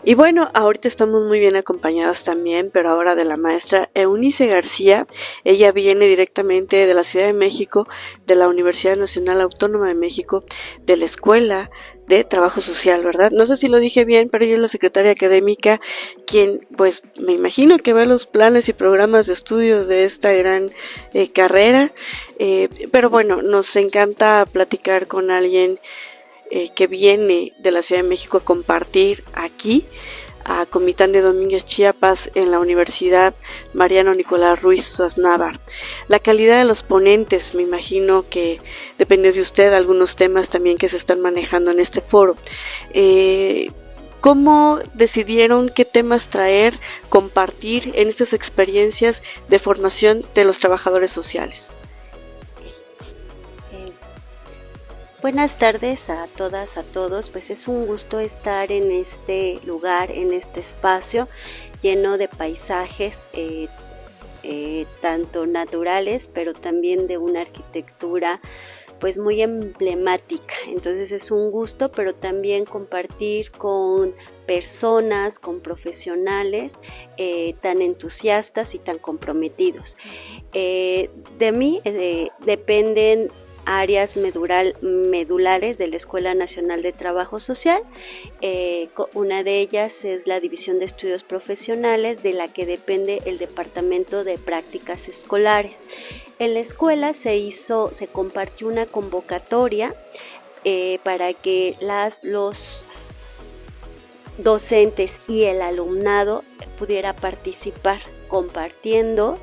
Y bueno, ahorita estamos muy bien acompañados también, pero ahora de la maestra Eunice García. Ella viene directamente de la Ciudad de México, de la Universidad Nacional Autónoma de México, de la Escuela de Trabajo Social, ¿verdad? No sé si lo dije bien, pero ella es la secretaria académica, quien pues me imagino que ve los planes y programas de estudios de esta gran carrera, pero bueno, nos encanta platicar con alguien que viene de la Ciudad de México a compartir aquí a Comitán de Domínguez, Chiapas, en la Universidad Mariano Nicolás Ruiz Suaznavar. La calidad de los ponentes, me imagino que depende de usted, algunos temas también que se están manejando en este foro. ¿Cómo decidieron qué temas traer, compartir en estas experiencias de formación de los trabajadores sociales? Buenas tardes a todas, a todos. Pues es un gusto estar en este lugar, en este espacio lleno de paisajes, tanto naturales, pero también de una arquitectura pues muy emblemática. Entonces es un gusto, pero también compartir con personas, con profesionales tan entusiastas y tan comprometidos. De mí dependen áreas medulares de la Escuela Nacional de Trabajo Social. Una de ellas es la División de Estudios Profesionales, de la que depende el Departamento de Prácticas Escolares. En la escuela se compartió una convocatoria para que los docentes y el alumnado pudiera participar compartiendo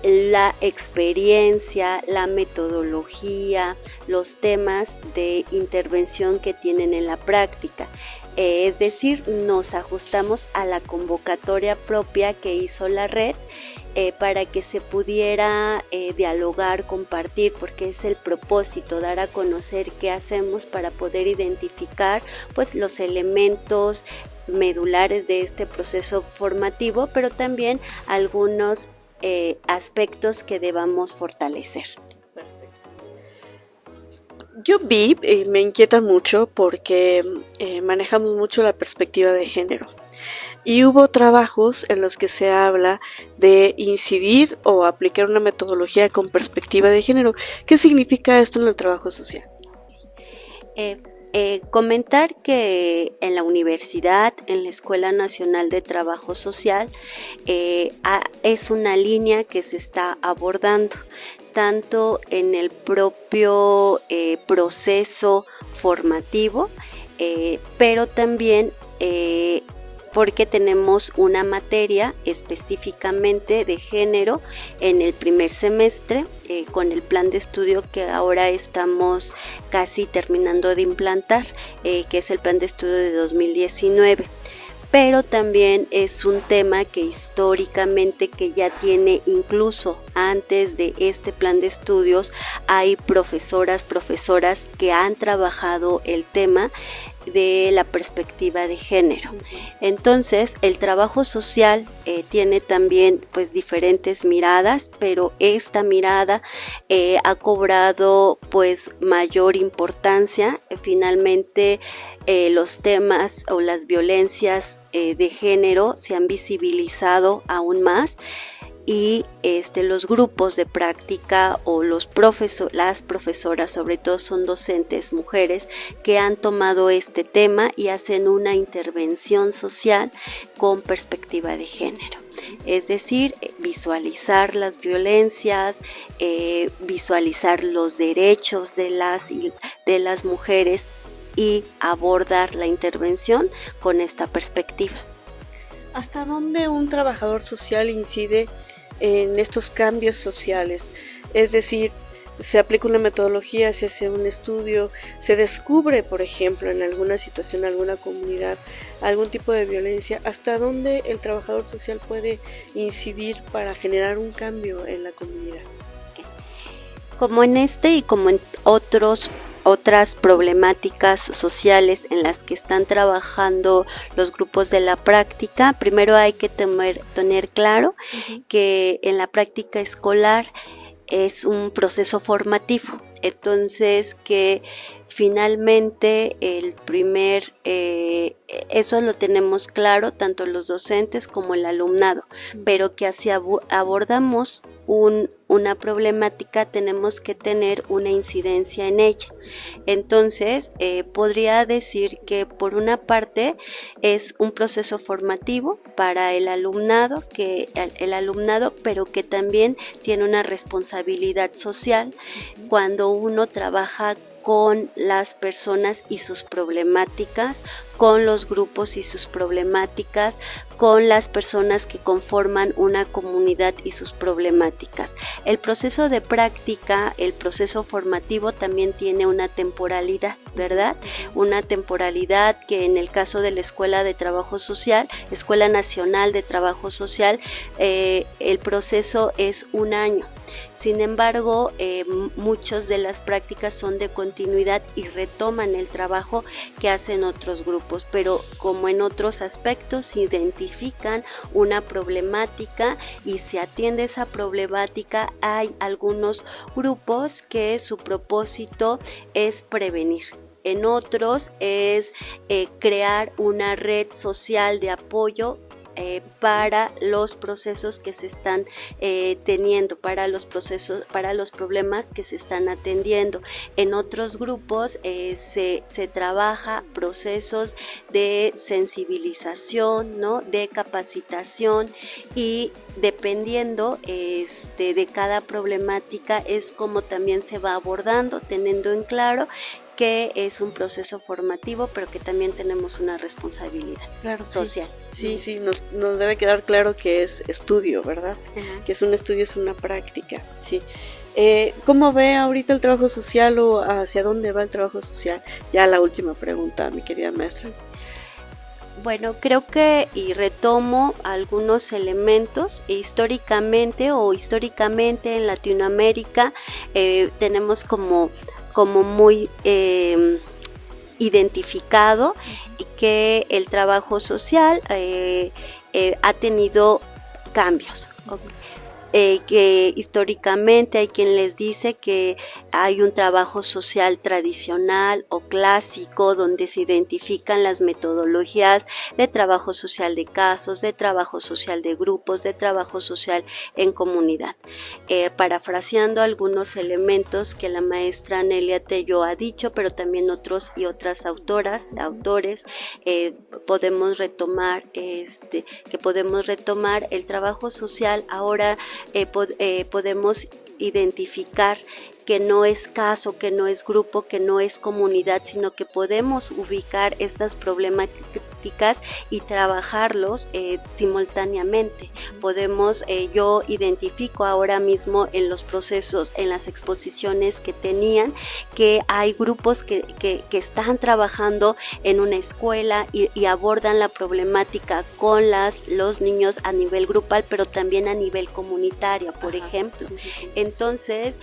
la experiencia, la metodología, los temas de intervención que tienen en la práctica. Es decir, nos ajustamos a la convocatoria propia que hizo la red para que se pudiera dialogar, compartir, porque es el propósito, dar a conocer qué hacemos para poder identificar pues, los elementos medulares de este proceso formativo, pero también algunos aspectos que debamos fortalecer. Yo vi, me inquieta mucho porque manejamos mucho la perspectiva de género y hubo trabajos en los que se habla de incidir o aplicar una metodología con perspectiva de género. ¿Qué significa esto en el trabajo social? Comentar que en la universidad, en la Escuela Nacional de Trabajo Social, es una línea que se está abordando tanto en el propio proceso formativo, pero también porque tenemos una materia específicamente de género en el primer semestre, con el plan de estudio que ahora estamos casi terminando de implantar, que es el plan de estudio de 2019. Pero también es un tema que históricamente que ya tiene, incluso antes de este plan de estudios, hay profesoras que han trabajado el tema de la perspectiva de género. Entonces, el trabajo social tiene también pues diferentes miradas, pero esta mirada ha cobrado pues mayor importancia. Finalmente, los temas o las violencias de género se han visibilizado aún más. Y los grupos de práctica o las profesoras, sobre todo son docentes mujeres, que han tomado este tema y hacen una intervención social con perspectiva de género. Es decir, visualizar las violencias, visualizar los derechos de las mujeres y abordar la intervención con esta perspectiva. ¿Hasta dónde un trabajador social incide en estos cambios sociales? Es decir, se aplica una metodología, se hace un estudio, se descubre, por ejemplo, en alguna situación, alguna comunidad, algún tipo de violencia. ¿Hasta dónde el trabajador social puede incidir para generar un cambio en la comunidad? Como en y como en otras problemáticas sociales en las que están trabajando los grupos de la práctica, primero hay que tener claro que en la práctica escolar es un proceso formativo, entonces que Finalmente, eso lo tenemos claro, tanto los docentes como el alumnado, pero que así abordamos una problemática, tenemos que tener una incidencia en ella. Entonces, podría decir que por una parte es un proceso formativo para el alumnado, pero que también tiene una responsabilidad social cuando uno trabaja con las personas y sus problemáticas, con los grupos y sus problemáticas, con las personas que conforman una comunidad y sus problemáticas. El proceso de práctica, el proceso formativo también tiene una temporalidad, ¿verdad? Una temporalidad que en el caso de la Escuela de Trabajo Social, Escuela Nacional de Trabajo Social, el proceso es 1 año. Sin embargo, muchas de las prácticas son de continuidad y retoman el trabajo que hacen otros grupos, pero como en otros aspectos se identifican una problemática y se atiende esa problemática. Hay algunos grupos que su propósito es prevenir. En otros es crear una red social de apoyo para los procesos que se están teniendo, para los problemas que se están atendiendo. En otros grupos se trabaja procesos de sensibilización, ¿no? De capacitación, y dependiendo de cada problemática es como también se va abordando, teniendo en claro que es un proceso formativo, pero que también tenemos una responsabilidad social. Sí, nos debe quedar claro que es estudio, ¿verdad? Que es un estudio, es una práctica, sí. ¿Cómo ve ahorita el trabajo social o hacia dónde va el trabajo social? Ya la última pregunta, mi querida maestra. Bueno, creo que, y retomo algunos elementos, históricamente en Latinoamérica tenemos como muy identificado que el trabajo social ha tenido cambios. Que históricamente hay quien les dice que hay un trabajo social tradicional o clásico donde se identifican las metodologías de trabajo social de casos, de trabajo social de grupos, de trabajo social en comunidad. Parafraseando algunos elementos que la maestra Nelia Tello ha dicho, pero también otros y otras autores, podemos retomar el trabajo social. Ahora podemos identificar que no es caso, que no es grupo, que no es comunidad, sino que podemos ubicar estas problemáticas y trabajarlos simultáneamente. Yo identifico ahora mismo en los procesos, en las exposiciones que tenían, que hay grupos que están trabajando en una escuela y abordan la problemática con los niños a nivel grupal, pero también a nivel comunitario, por ejemplo. Sí. Entonces,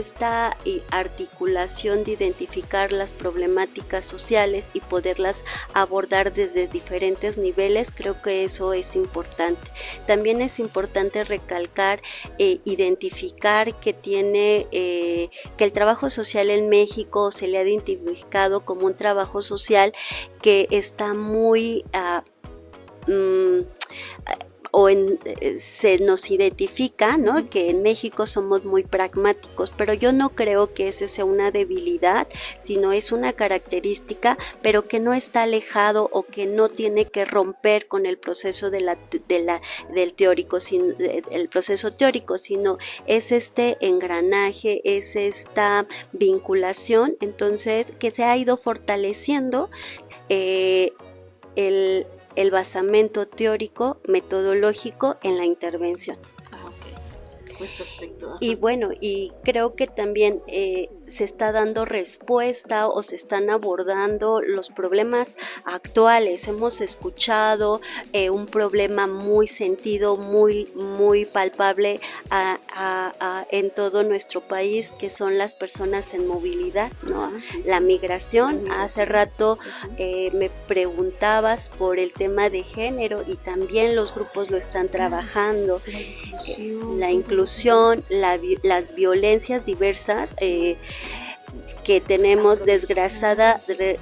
esta articulación de identificar las problemáticas sociales y poderlas abordar desde diferentes niveles, creo que eso es importante. También es importante recalcar, identificar que el trabajo social en México se le ha identificado como un trabajo social que está muy se nos identifica, ¿no? Que en México somos muy pragmáticos, pero yo no creo que ese sea una debilidad, sino es una característica, pero que no está alejado o que no tiene que romper con el proceso del teórico, el proceso teórico, sino es este engranaje, es esta vinculación, entonces, que se ha ido fortaleciendo el basamento teórico, metodológico en la intervención. Pues perfecto. Ajá. Y bueno, y creo que también se está dando respuesta o se están abordando los problemas actuales. Hemos escuchado un problema muy sentido, muy palpable en todo nuestro país, que son las personas en movilidad, ¿no? La migración. Hace rato me preguntabas por el tema de género y también los grupos lo están trabajando. La inclusión, las violencias diversas que tenemos desgraciadamente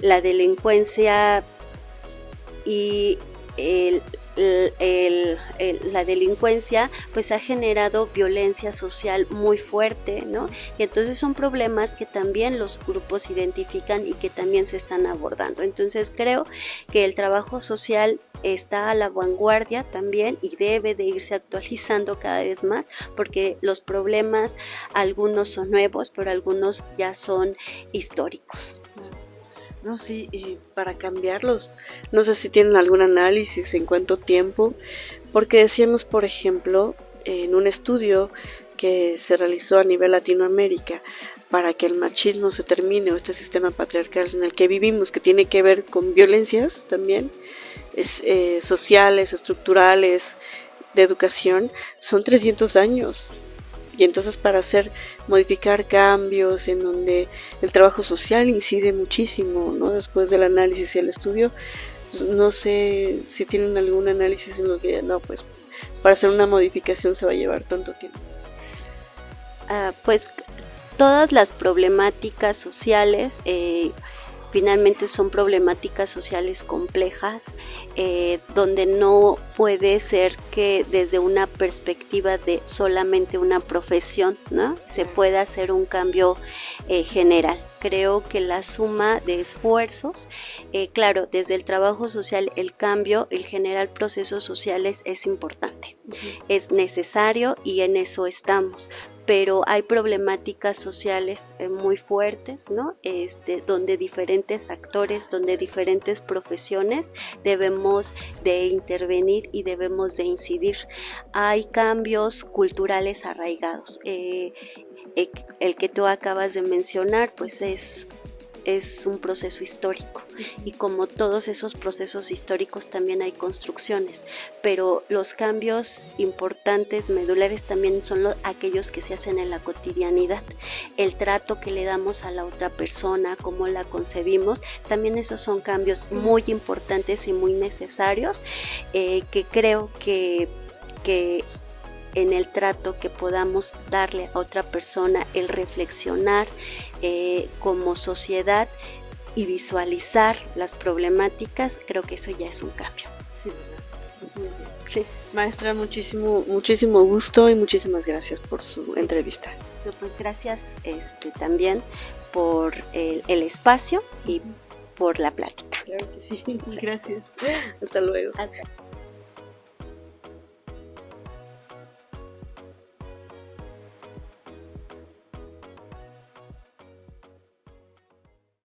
la delincuencia y la delincuencia pues ha generado violencia social muy fuerte, ¿no? Y entonces son problemas que también los grupos identifican y que también se están abordando. Entonces creo que el trabajo social está a la vanguardia también y debe de irse actualizando cada vez más, porque los problemas, algunos son nuevos, pero algunos ya son históricos. No, sí, y para cambiarlos, no sé si tienen algún análisis en cuánto tiempo, porque decíamos, por ejemplo, en un estudio que se realizó a nivel Latinoamérica para que el machismo se termine, o este sistema patriarcal en el que vivimos, que tiene que ver con violencias también, sociales, estructurales, de educación, son 300 años. Y entonces para modificar cambios en donde el trabajo social incide muchísimo, ¿no? Después del análisis y el estudio, pues no sé si tienen algún análisis en lo que no, pues para hacer una modificación se va a llevar tanto tiempo. Pues todas las problemáticas sociales finalmente son problemáticas sociales complejas, donde no puede ser que desde una perspectiva de solamente una profesión, ¿no?, se pueda hacer un cambio general. Creo que la suma de esfuerzos, claro, desde el trabajo social, el cambio, el generar procesos sociales es importante, es necesario y en eso estamos. Pero hay problemáticas sociales muy fuertes, ¿no? Donde diferentes actores, donde diferentes profesiones debemos de intervenir y debemos de incidir. Hay cambios culturales arraigados. El que tú acabas de mencionar, pues es un proceso histórico, y como todos esos procesos históricos también hay construcciones, pero los cambios importantes, medulares, también son aquellos que se hacen en la cotidianidad. El trato que le damos a la otra persona, cómo la concebimos, también esos son cambios muy importantes y muy necesarios, que creo que en el trato que podamos darle a otra persona, el reflexionar como sociedad y visualizar las problemáticas, creo que eso ya es un cambio. Sí, pues muy bien. Sí. Maestra, muchísimo gusto y muchísimas gracias por su entrevista. Pues gracias también por el espacio y por la plática. Claro que sí, gracias. Hasta luego. Hasta.